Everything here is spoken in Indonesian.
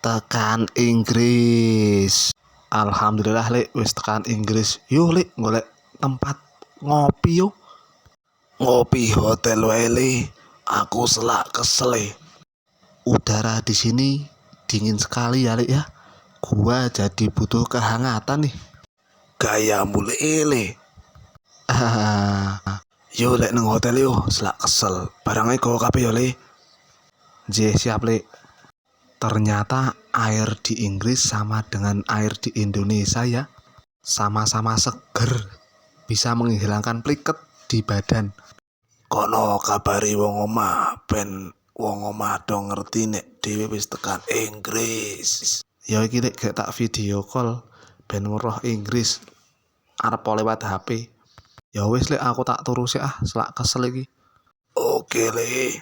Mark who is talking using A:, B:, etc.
A: tekan Inggris. Alhamdulillah Lek, wis tekan Inggris. Yo Lek, golek tempat ngopi yo. Ngopi hotel wae Le. Aku selak kesel. Udara di sini dingin sekali ya Lek ya. Gua jadi butuh kehangatan nih. Gaya mulai Le. Yo Lek nang hotel yo, selak kesel. Barangnya go kabeh yo Le. Siap Le. Ternyata air di Inggris sama dengan air di Indonesia ya. Sama-sama seger. Bisa menghilangkan pliket di badan. Kono kabari wong omah ben wong omah do ngerti nek dhewe wis tekan Inggris. Ya iki Lek gek tak video call ben weruh Inggris arep lewat HP. Ya wis Lek aku tak turusi selak kesel iki. Oke Le.